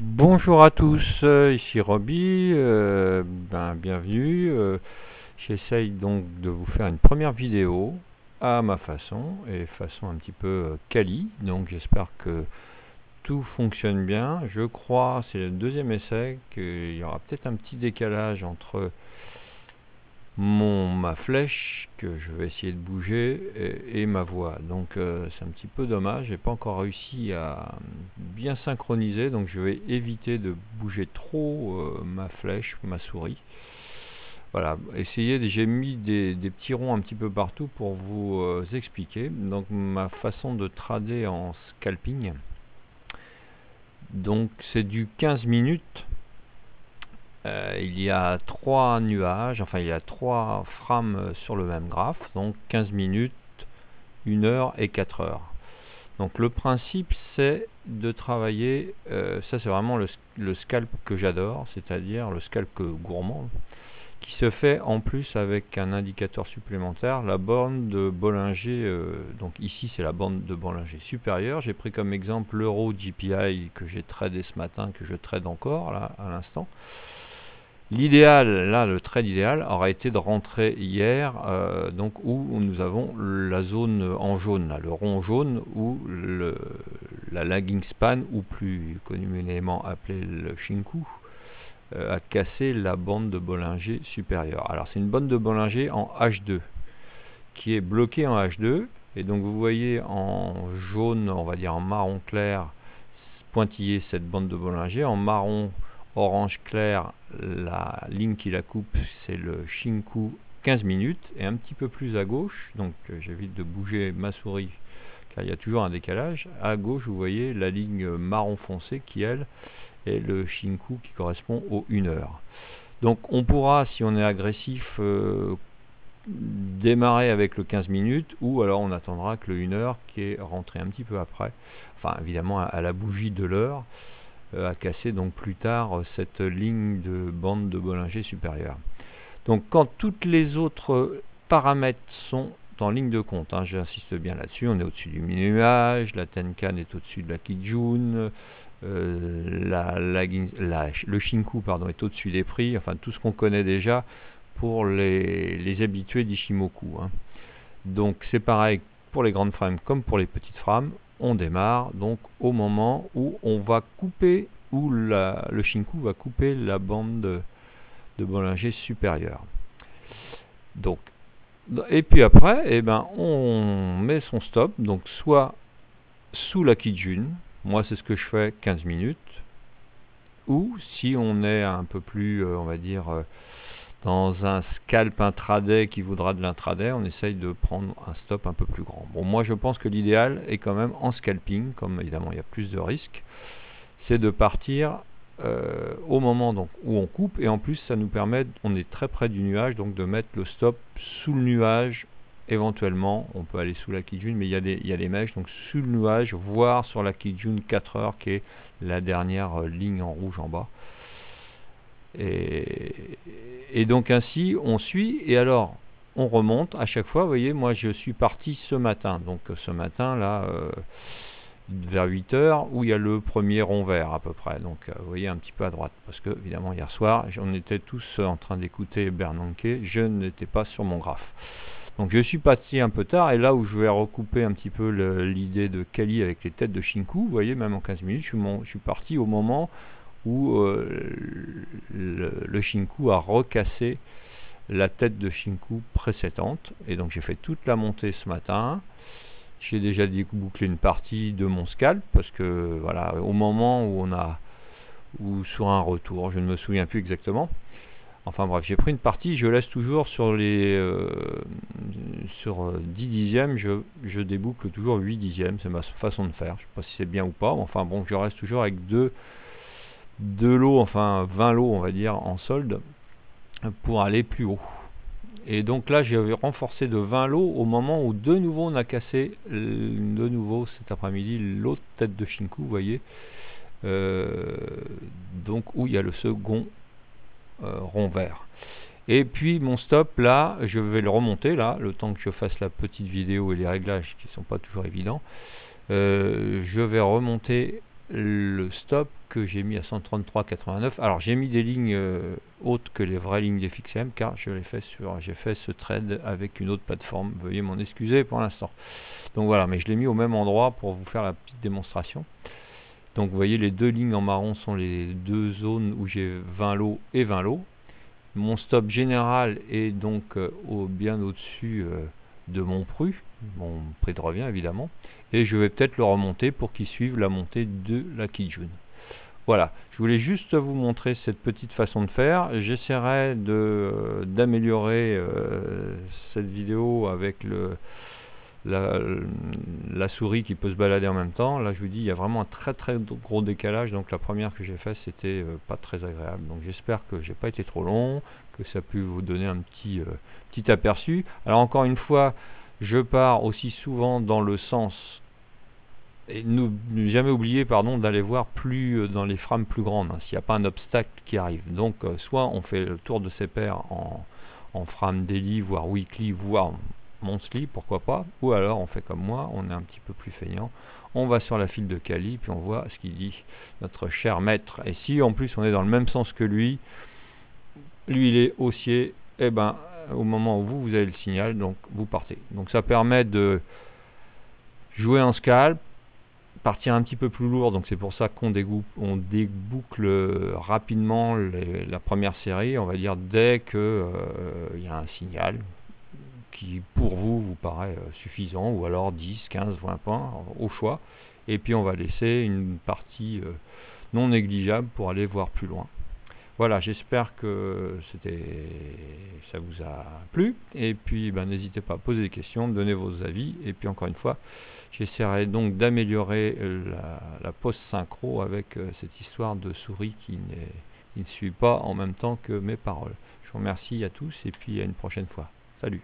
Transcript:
Bonjour à tous, ici Roby, bienvenue. J'essaye donc de vous faire une première vidéo à ma façon et façon un petit peu quali, donc j'espère que tout fonctionne bien. Je crois, c'est le deuxième essai, qu'il y aura peut-être un petit décalage entre ma flèche que je vais essayer de bouger et ma voix, donc c'est un petit peu dommage. J'ai pas encore réussi à bien synchroniser, donc je vais éviter de bouger trop ma flèche, ma souris. Voilà, j'ai mis des petits ronds un petit peu partout pour vous expliquer donc ma façon de trader en scalping. Donc c'est du 15 minutes. Il y a 3 nuages, enfin il y a 3 frames sur le même graphe, donc 15 minutes, 1 heure et 4 heures. Donc le principe c'est de travailler, ça c'est vraiment le scalp que j'adore, c'est-à-dire le scalp gourmand, qui se fait en plus avec un indicateur supplémentaire, la borne de Bollinger. Donc ici c'est la borne de Bollinger supérieure. J'ai pris comme exemple l'euro GPI que j'ai tradé ce matin, que je trade encore là à l'instant. L'idéal, là, le trade idéal aurait été de rentrer hier, donc où nous avons la zone en jaune, là, le rond jaune, où la lagging span, ou plus communément appelé le Shinku, a cassé la bande de Bollinger supérieure. Alors c'est une bande de Bollinger en H2, qui est bloquée en H2, et donc vous voyez en jaune, on va dire en marron clair, pointillé cette bande de Bollinger, en marron orange clair, la ligne qui la coupe, c'est le Shinku 15 minutes, et un petit peu plus à gauche, donc j'évite de bouger ma souris car il y a toujours un décalage. À gauche vous voyez la ligne marron foncé qui elle est le Shinku qui correspond aux 1 heure. Donc on pourra, si on est agressif, démarrer avec le 15 minutes, ou alors on attendra que le 1 heure qui est rentré un petit peu après, enfin évidemment à la bougie de l'heure, à casser donc plus tard cette ligne de bande de Bollinger supérieure. Donc quand toutes les autres paramètres sont en ligne de compte, j'insiste bien là-dessus, on est au-dessus du nuage, la Tenkan est au-dessus de la Kijun, le Shinku est au-dessus des prix, enfin tout ce qu'on connaît déjà pour les habitués d'Ishimoku. Donc c'est pareil pour les grandes frames comme pour les petites frames. On démarre donc au moment où on va couper, où le Shinku va couper la bande de Bollinger supérieure. Donc, et puis après, on met son stop, donc soit sous la Kijun, moi c'est ce que je fais 15 minutes, ou si on est un peu plus, on va dire, dans un scalp intraday qui voudra de l'intraday, on essaye de prendre un stop un peu plus grand. Bon, moi je pense que l'idéal est quand même en scalping, comme évidemment il y a plus de risques, c'est de partir au moment donc, où on coupe, et en plus ça nous permet, on est très près du nuage, donc de mettre le stop sous le nuage. Éventuellement on peut aller sous la Kijun, mais il y a des mèches, donc sous le nuage, voire sur la Kijun 4 heures qui est la dernière ligne en rouge en bas. Et donc ainsi on suit, et alors on remonte à chaque fois. Vous voyez, moi je suis parti ce matin, donc ce matin là, vers 8 heures, où il y a le premier rond vert à peu près, donc vous voyez un petit peu à droite, parce que évidemment hier soir on était tous en train d'écouter Bernanke, je n'étais pas sur mon graphe. Donc je suis parti un peu tard, et là où je vais recouper un petit peu l'idée de Kali avec les têtes de Shinku, vous voyez, même en 15 minutes, je suis parti au moment où le Shinku a recassé la tête de Shinku précédente, et donc j'ai fait toute la montée ce matin. J'ai déjà bouclé une partie de mon scalp, parce que voilà, au moment où sur un retour, je ne me souviens plus exactement, enfin bref, j'ai pris une partie. Je laisse toujours sur 10 dixièmes, je déboucle toujours 8 dixièmes, c'est ma façon de faire. Je ne sais pas si c'est bien ou pas, mais enfin bon, je reste toujours avec deux lots, enfin 20 lots on va dire, en solde, pour aller plus haut. Et donc là j'ai renforcé de 20 lots au moment où de nouveau on a cassé de nouveau cet après-midi l'autre tête de Shinku, vous voyez, donc où il y a le second rond vert. Et puis mon stop là, je vais le remonter là, le temps que je fasse la petite vidéo et les réglages qui sont pas toujours évidents. Je vais remonter le stop que j'ai mis à 133,89. Alors j'ai mis des lignes hautes que les vraies lignes d'FXM car j'ai fait ce trade avec une autre plateforme. Veuillez m'en excuser pour l'instant. Donc voilà, mais je l'ai mis au même endroit pour vous faire la petite démonstration. Donc vous voyez, les deux lignes en marron sont les deux zones où j'ai 20 lots et 20 lots. Mon stop général est donc bien au-dessus de mon prix de revient évidemment, et je vais peut-être le remonter pour qu'il suive la montée de la Kijun. Voilà, je voulais juste vous montrer cette petite façon de faire. J'essaierai d'améliorer cette vidéo avec la souris qui peut se balader en même temps. Là je vous dis, il y a vraiment un très gros décalage, donc la première que j'ai faite c'était pas très agréable. Donc j'espère que j'ai pas été trop long, que ça a pu vous donner un petit aperçu. Alors encore une fois, je pars aussi souvent dans le sens, et ne jamais oublier d'aller voir plus dans les frames plus grandes, hein, s'il n'y a pas un obstacle qui arrive. Donc soit on fait le tour de ces paires en frame daily, voire weekly, voire monthly, pourquoi pas, ou alors on fait comme moi, on est un petit peu plus feignant, on va sur la file de Kali, puis on voit ce qu'il dit, notre cher maître. Et si en plus on est dans le même sens que lui il est haussier, et ben au moment où vous avez le signal, donc vous partez. Donc ça permet de jouer en scalp, partir un petit peu plus lourd, donc c'est pour ça qu'on déboucle rapidement la première série, on va dire dès que il y a un signal qui pour vous paraît suffisant, ou alors 10, 15, 20 points au choix, et puis on va laisser une partie non négligeable pour aller voir plus loin. Voilà, j'espère que ça vous a plu, et puis n'hésitez pas à poser des questions, donner vos avis, et puis encore une fois, j'essaierai donc d'améliorer la post-synchro avec cette histoire de souris qui ne suit pas en même temps que mes paroles. Je vous remercie à tous, et puis à une prochaine fois. Salut!